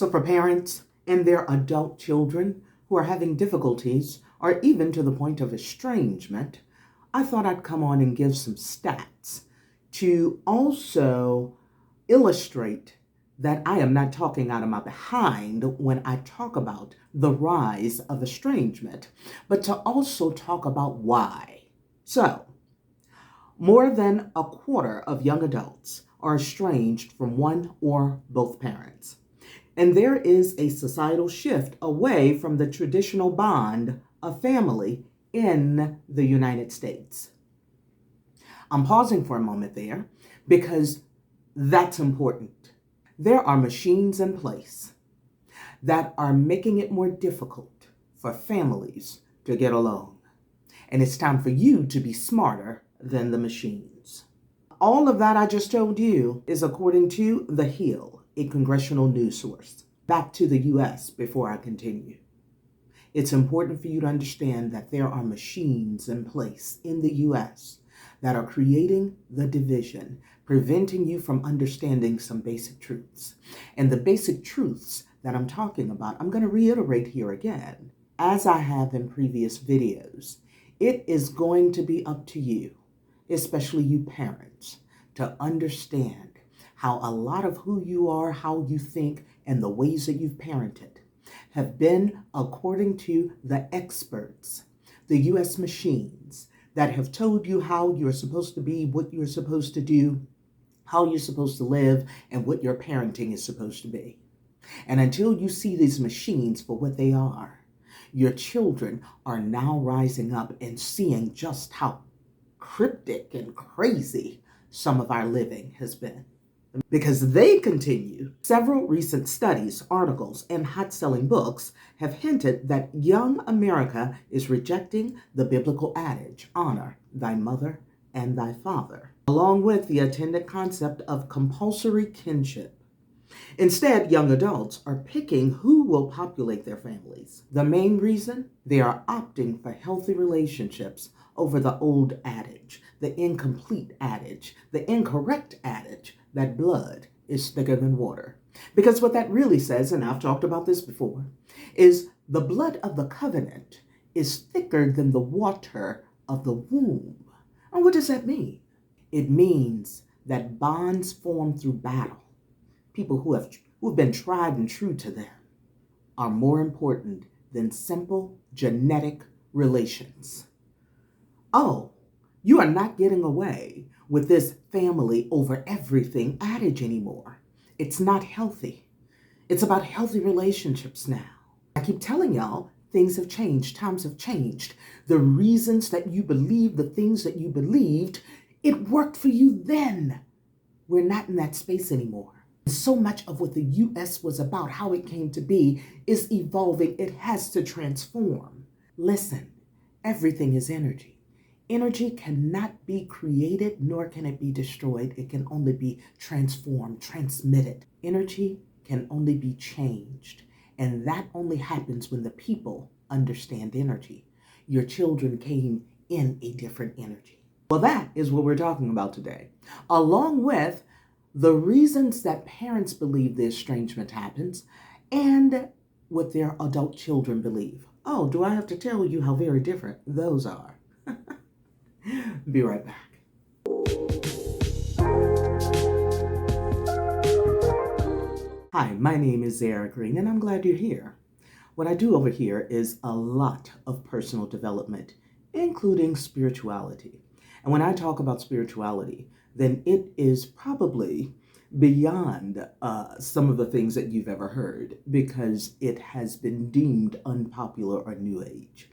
So for parents and their adult children who are having difficulties or even to the point of estrangement, I thought I'd come on and give some stats to also illustrate that I am not talking out of my behind when I talk about the rise of estrangement, but to also talk about why. So, more than a quarter of young adults are estranged from one or both parents. And there is a societal shift away from the traditional bond of family in the United States. I'm pausing for a moment there because that's important. There are machines in place that are making it more difficult for families to get along. And it's time for you to be smarter than the machines. All of that I just told you is according to The Hill, a congressional news source. Back to the U.S. before I continue. It's important for you to understand that there are machines in place in the U.S. that are creating the division, preventing you from understanding some basic truths. And the basic truths that I'm talking about, I'm going to reiterate here again, as I have in previous videos. It is going to be up to you, especially you parents, to understand how a lot of who you are, how you think, and the ways that you've parented have been according to the experts, the U.S. machines that have told you how you're supposed to be, what you're supposed to do, how you're supposed to live, and what your parenting is supposed to be. And until you see these machines for what they are, your children are now rising up and seeing just how cryptic and crazy some of our living has been. Because they continue. Several recent studies, articles, and hot-selling books have hinted that young America is rejecting the biblical adage, honor thy mother and thy father, along with the attendant concept of compulsory kinship. Instead, young adults are picking who will populate their families. The main reason? They are opting for healthy relationships over the old adage, the incomplete adage, the incorrect adage that blood is thicker than water. Because what that really says, and I've talked about this before, is the blood of the covenant is thicker than the water of the womb. And what does that mean? It means that bonds formed through battle, people who've been tried and true to them, are more important than simple genetic relations. Oh, you are not getting away with this family over everything adage anymore. It's not healthy. It's about healthy relationships now. I keep telling y'all, things have changed, times have changed. The reasons that you believe the things that you believed, it worked for you then. We're not in that space anymore. So much of what the U.S. was about, how it came to be, is evolving. It has to transform. Listen, everything is energy. Energy cannot be created, nor can it be destroyed. It can only be transformed, transmitted. Energy can only be changed. And that only happens when the people understand energy. Your children came in a different energy. Well, that is what we're talking about today, along with the reasons that parents believe the estrangement happens and what their adult children believe. Oh, do I have to tell you how very different those are? Be right back. Hi, my name is Zara Green, and I'm glad you're here. What I do over here is a lot of personal development, including spirituality. And when I talk about spirituality, then it is probably beyond some of the things that you've ever heard, because it has been deemed unpopular or New Age.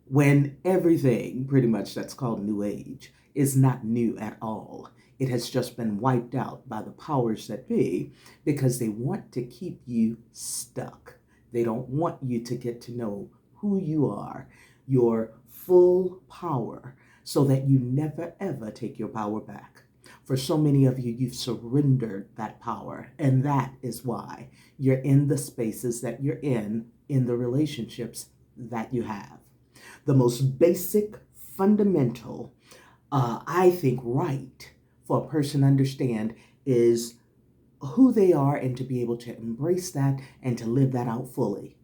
When everything pretty much that's called New Age is not new at all. It has just been wiped out by the powers that be because they want to keep you stuck. They don't want you to get to know who you are, your full power, so that you never ever take your power back. For so many of you, you've surrendered that power, and that is why you're in the spaces that you're in the relationships that you have. The most basic, fundamental, I think, right for a person to understand is who they are and to be able to embrace that and to live that out fully.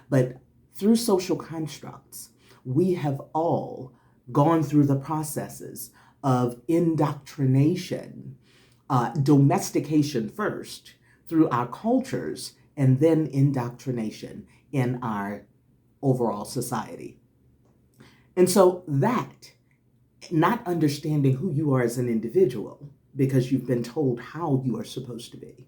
But through social constructs, we have all gone through the processes of indoctrination, domestication first through our cultures, and then indoctrination in our overall society. And so that, not understanding who you are as an individual, because you've been told how you are supposed to be,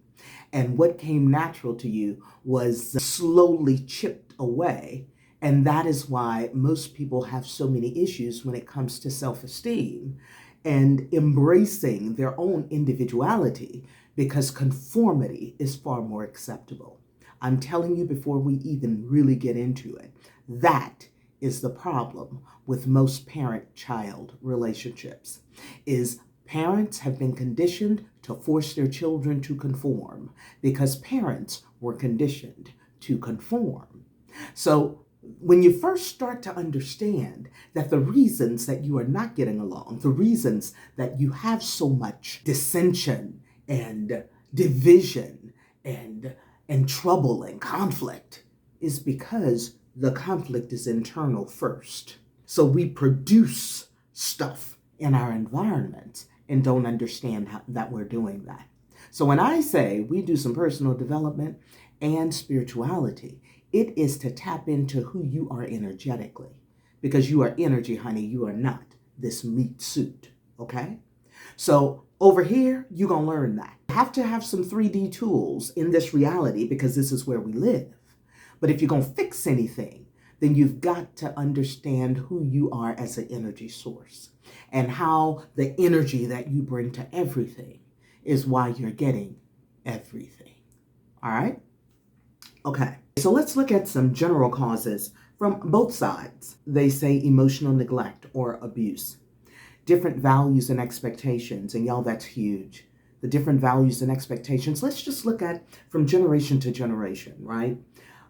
and what came natural to you was slowly chipped away. And that is why most people have so many issues when it comes to self-esteem and embracing their own individuality, because conformity is far more acceptable. I'm telling you before we even really get into it, that is the problem with most parent-child relationships, is parents have been conditioned to force their children to conform because parents were conditioned to conform. So when you first start to understand that the reasons that you are not getting along, the reasons that you have so much dissension and division and trouble and conflict is because the conflict is internal first. So we produce stuff in our environment and don't understand that we're doing that. So when I say we do some personal development and spirituality, it is to tap into who you are energetically, because you are energy, honey. You are not this meat suit, okay? So over here, you're going to learn that. You have to have some 3D tools in this reality because this is where we live. But if you're going to fix anything, then you've got to understand who you are as an energy source and how the energy that you bring to everything is why you're getting everything. All right? Okay, so let's look at some general causes from both sides. They say emotional neglect or abuse, different values and expectations, and y'all, that's huge. The different values and expectations. Let's just look at from generation to generation, right?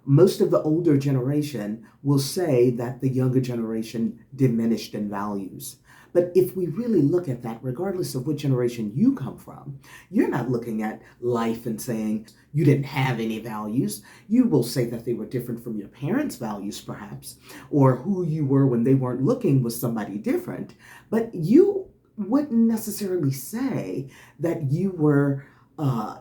Most of the older generation will say that the younger generation diminished in values. But if we really look at that, regardless of what generation you come from, you're not looking at life and saying you didn't have any values. You will say that they were different from your parents' values, perhaps, or who you were when they weren't looking was somebody different. But you wouldn't necessarily say that you were,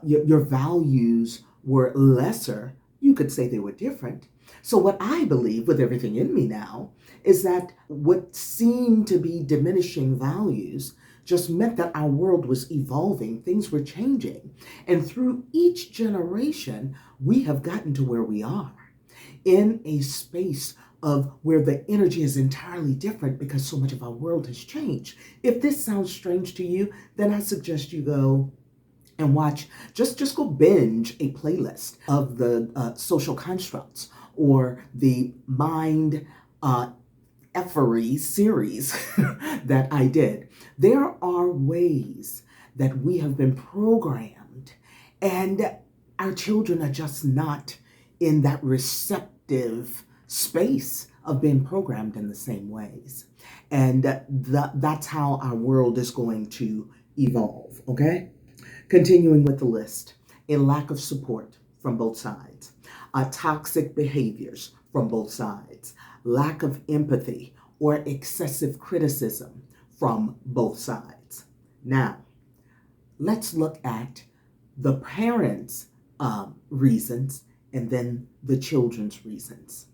your values were lesser. You could say they were different. So what I believe with everything in me now is that what seemed to be diminishing values just meant that our world was evolving, things were changing. And through each generation, we have gotten to where we are in a space of where the energy is entirely different because so much of our world has changed. If this sounds strange to you, then I suggest you go and watch, just go binge a playlist of the social constructs or the mind effery series that I did. There are ways that we have been programmed, and our children are just not in that receptive space of being programmed in the same ways. And that's how our world is going to evolve, okay? Continuing with the list, a lack of support from both sides, toxic behaviors from both sides, lack of empathy or excessive criticism from both sides. Now, let's look at the parents' reasons and then the children's reasons.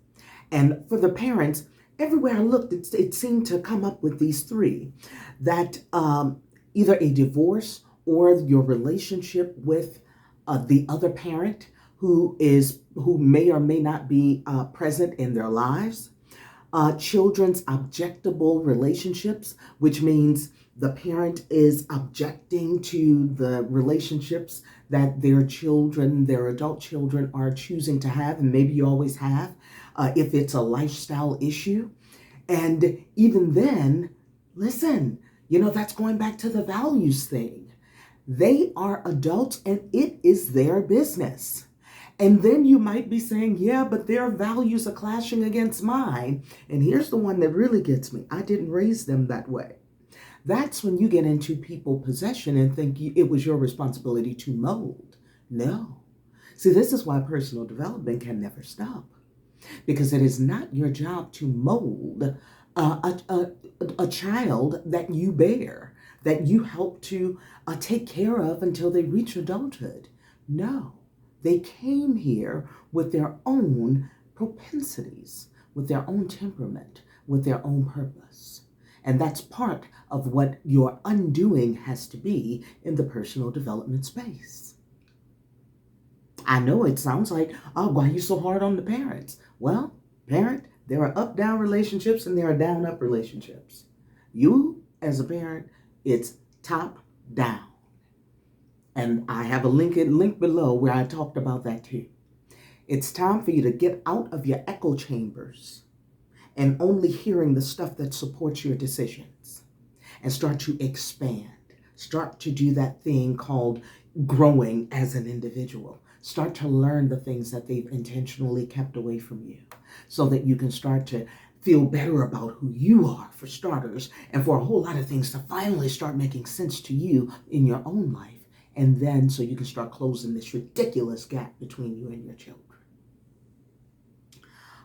And for the parents, everywhere I looked, it seemed to come up with these three, that either a divorce or your relationship with the other parent who may or may not be present in their lives, children's objectable relationships, which means the parent is objecting to the relationships that their children, their adult children, are choosing to have, and maybe you always have, if it's a lifestyle issue. And even then, listen, that's going back to the values thing. They are adults and it is their business. And then you might be saying, yeah, but their values are clashing against mine. And here's the one that really gets me. I didn't raise them that way. That's when you get into people possession and think it was your responsibility to mold No. See, this is why personal development can never stop, because it is not your job to mold a child that you bear, that you help to take care of until they reach adulthood. No, they came here with their own propensities, with their own temperament, with their own purpose. And that's part of what your undoing has to be in the personal development space. I know it sounds like, oh, why are you so hard on the parents? Well, parent, there are up-down relationships and there are down-up relationships. You, as a parent, it's top-down. And I have a link below where I talked about that too. It's time for you to get out of your echo chambers and only hearing the stuff that supports your decisions and start to expand. Start to do that thing called growing as an individual. Start to learn the things that they've intentionally kept away from you so that you can start to feel better about who you are, for starters, and for a whole lot of things to finally start making sense to you in your own life. And then so you can start closing this ridiculous gap between you and your children.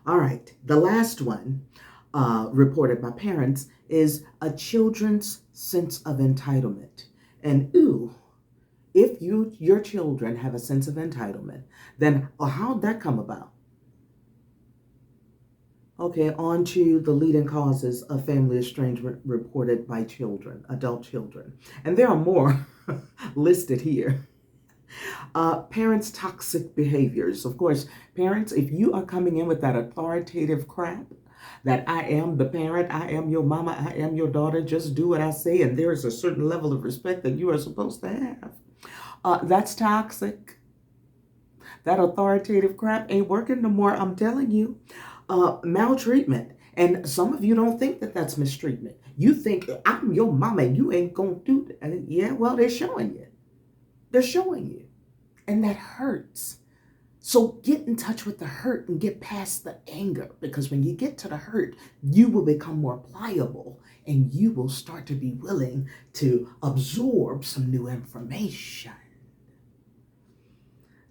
All right, the last one reported by parents is a children's sense of entitlement. And ooh, if your children have a sense of entitlement, then how'd that come about? Okay, on to the leading causes of family estrangement reported by children, adult children. And there are more listed here. Parents' toxic behaviors. Of course, parents, if you are coming in with that authoritative crap, that I am the parent, I am your mama, I am your daughter, just do what I say, and there is a certain level of respect that you are supposed to have. That's toxic. That authoritative crap ain't working no more, I'm telling you. Maltreatment. And some of you don't think that that's mistreatment. You think, I'm your mama and you ain't gonna do that. Yeah, well, they're showing you. They're showing you. And that hurts. So get in touch with the hurt and get past the anger, because when you get to the hurt, you will become more pliable and you will start to be willing to absorb some new information.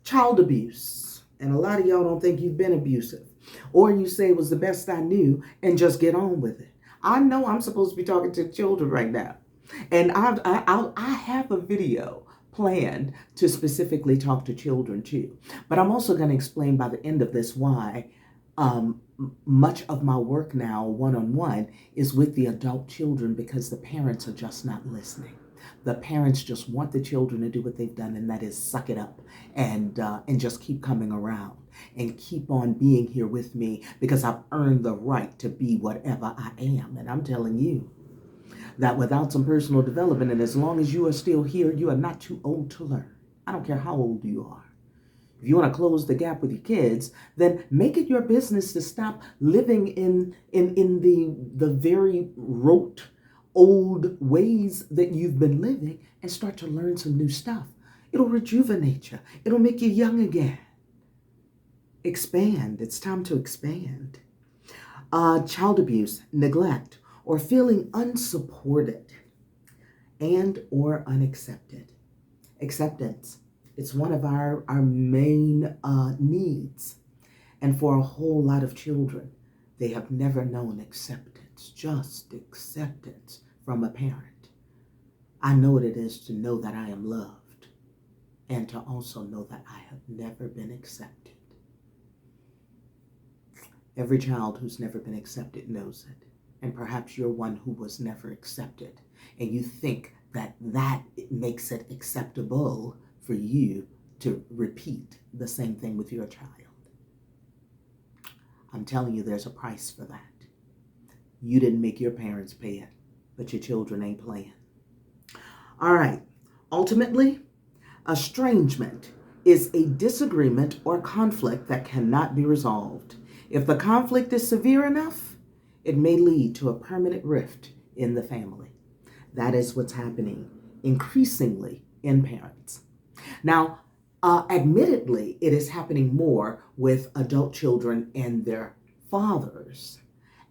Child abuse. And a lot of y'all don't think you've been abusive, or you say it was the best I knew and just get on with it. I know I'm supposed to be talking to children right now. And I have a video planned to specifically talk to children too. But I'm also going to explain by the end of this why much of my work now one-on-one is with the adult children, because the parents are just not listening. The parents just want the children to do what they've done, and that is suck it up and just keep coming around and keep on being here with me because I've earned the right to be whatever I am. And I'm telling you that without some personal development, and as long as you are still here, you are not too old to learn. I don't care how old you are. If you want to close the gap with your kids, then make it your business to stop living in the very rote old ways that you've been living and start to learn some new stuff. It'll rejuvenate you. It'll make you young again. Expand. It's time to expand. Child abuse, neglect, or feeling unsupported and or unaccepted. Acceptance. It's one of our main needs. And for a whole lot of children, they have never known acceptance, just acceptance from a parent. I know what it is to know that I am loved and to also know that I have never been accepted. Every child who's never been accepted knows it. And perhaps you're one who was never accepted. And you think that makes it acceptable for you to repeat the same thing with your child. I'm telling you, there's a price for that. You didn't make your parents pay it, but your children ain't playing. All right. Ultimately, estrangement is a disagreement or conflict that cannot be resolved. If the conflict is severe enough, it may lead to a permanent rift in the family. That is what's happening increasingly in parents. Now, admittedly, it is happening more with adult children and their fathers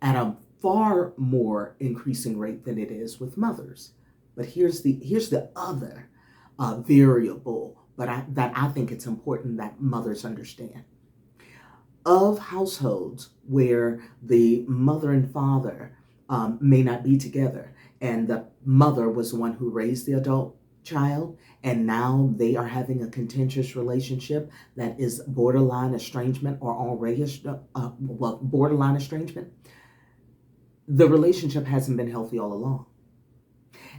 at a far more increasing rate than it is with mothers. But here's the other variable but that I think it's important that mothers understand. Of households where the mother and father may not be together, and the mother was the one who raised the adult child, and now they are having a contentious relationship that is borderline estrangement or already borderline estrangement. The relationship hasn't been healthy all along.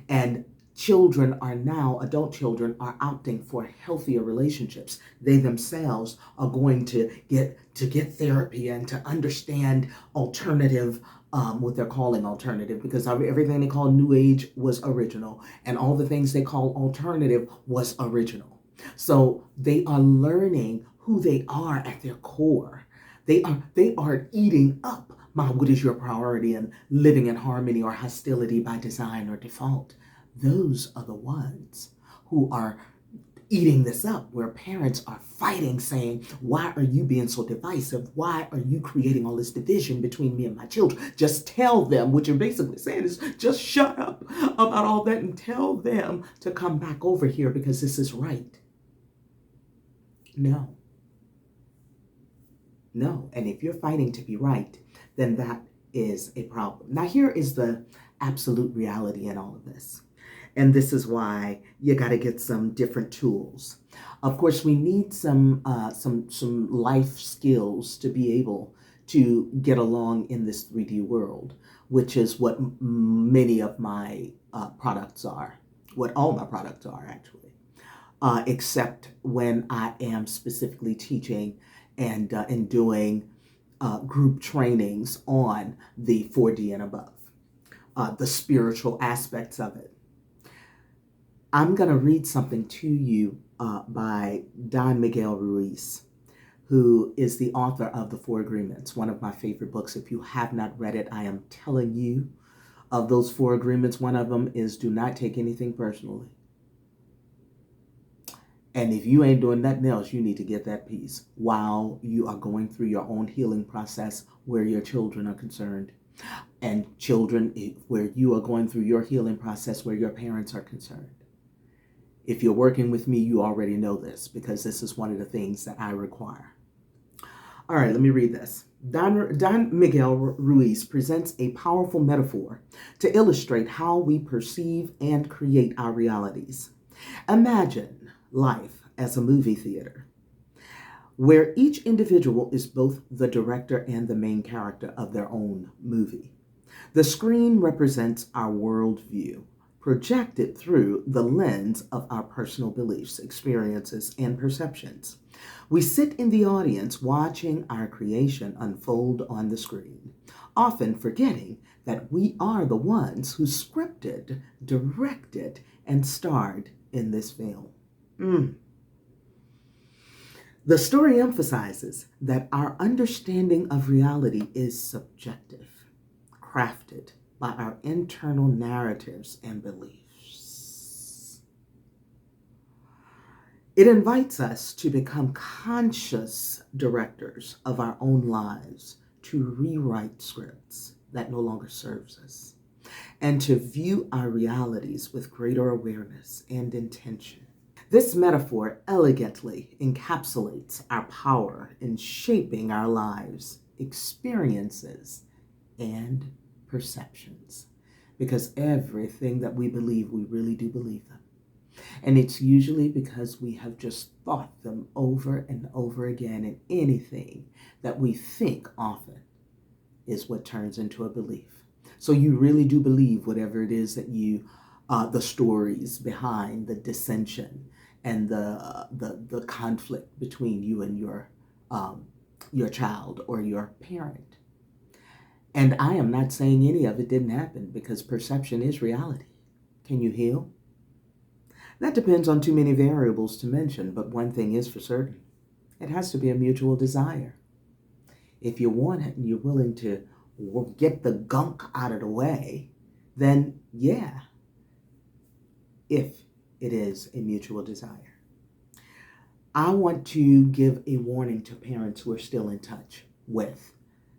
And adult children are opting for healthier relationships. They themselves are going to get therapy and to understand alternative, what they're calling alternative, because everything they call New Age was original, and all the things they call alternative was original. So they are learning who they are at their core. They are eating up what is your priority and living in harmony or hostility by design or default. Those are the ones who are eating this up, where parents are fighting, saying, why are you being so divisive? Why are you creating all this division between me and my children? Just tell them. What you're basically saying is just shut up about all that and tell them to come back over here because this is right. No. And if you're fighting to be right, then that is a problem. Now, here is the absolute reality in all of this. And this is why you got to get some different tools. Of course, we need some life skills to be able to get along in this 3D world, which is what many of my products are, what all my products are actually, except when I am specifically teaching and doing group trainings on the 4D and above, the spiritual aspects of it. I'm going to read something to you by Don Miguel Ruiz, who is the author of The Four Agreements, one of my favorite books. If you have not read it, I am telling you, of those four agreements, one of them is do not take anything personally. And if you ain't doing nothing else, you need to get that piece while you are going through your own healing process where your children are concerned. And children, where you are going through your healing process where your parents are concerned. If you're working with me, you already know this because this is one of the things that I require. All right, let me read this. Don Miguel Ruiz presents a powerful metaphor to illustrate how we perceive and create our realities. Imagine life as a movie theater, where each individual is both the director and the main character of their own movie. The screen represents our worldview, projected through the lens of our personal beliefs, experiences, and perceptions. We sit in the audience watching our creation unfold on the screen, often forgetting that we are the ones who scripted, directed, and starred in this film. The story emphasizes that our understanding of reality is subjective, crafted by our internal narratives and beliefs. It invites us to become conscious directors of our own lives, to rewrite scripts that no longer serves us, and to view our realities with greater awareness and intention. This metaphor elegantly encapsulates our power in shaping our lives, experiences, and perceptions. Because everything that we believe, we really do believe them. And it's usually because we have just thought them over and over again, and anything that we think often is what turns into a belief. So you really do believe whatever it is that you, the stories behind the dissension and the conflict between you and your child or your parent. And I am not saying any of it didn't happen, because perception is reality. Can you heal? That depends on too many variables to mention, but one thing is for certain. It has to be a mutual desire. If you want it and you're willing to get the gunk out of the way, then yeah, if it is a mutual desire. I want to give a warning to parents who are still in touch with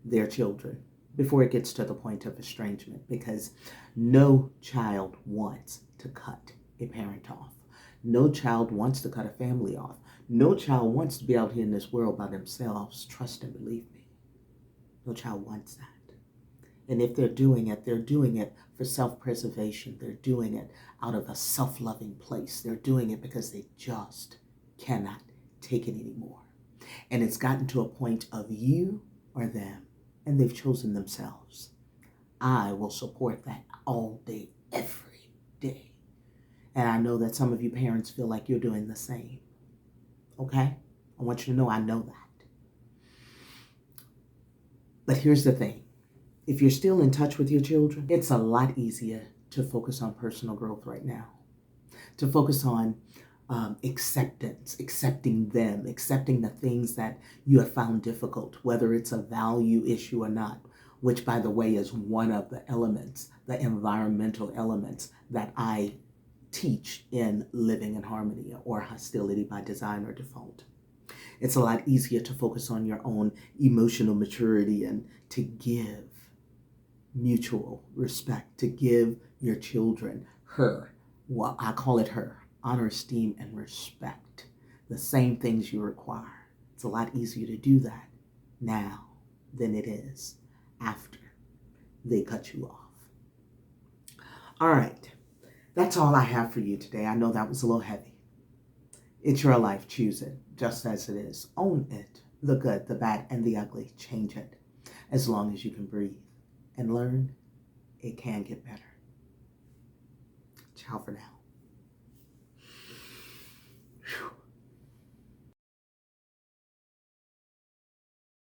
their children before it gets to the point of estrangement, because no child wants to cut a parent off. No child wants to cut a family off. No child wants to be out here in this world by themselves. Trust and believe me. No child wants that. And if they're doing it for self-preservation. They're doing it out of a self-loving place. They're doing it because they just cannot take it anymore. And it's gotten to a point of you or them, and they've chosen themselves. I will support that all day, every day. And I know that some of you parents feel like you're doing the same. Okay? I want you to know I know that. But here's the thing. If you're still in touch with your children, it's a lot easier to focus on personal growth right now. To focus on acceptance, accepting them, accepting the things that you have found difficult, whether it's a value issue or not, which, by the way, is one of the elements, the environmental elements that I teach in Living in Harmony or Hostility by Design or Default. It's a lot easier to focus on your own emotional maturity and to give mutual respect, to give your children well, I call it honor, esteem, and respect. The same things you require. It's a lot easier to do that now than it is after they cut you off. All right. That's all I have for you today. I know that was a little heavy. It's your life. Choose it just as it is. Own it. The good, the bad, and the ugly. Change it. As long as you can breathe and learn, it can get better. Ciao for now. Whew.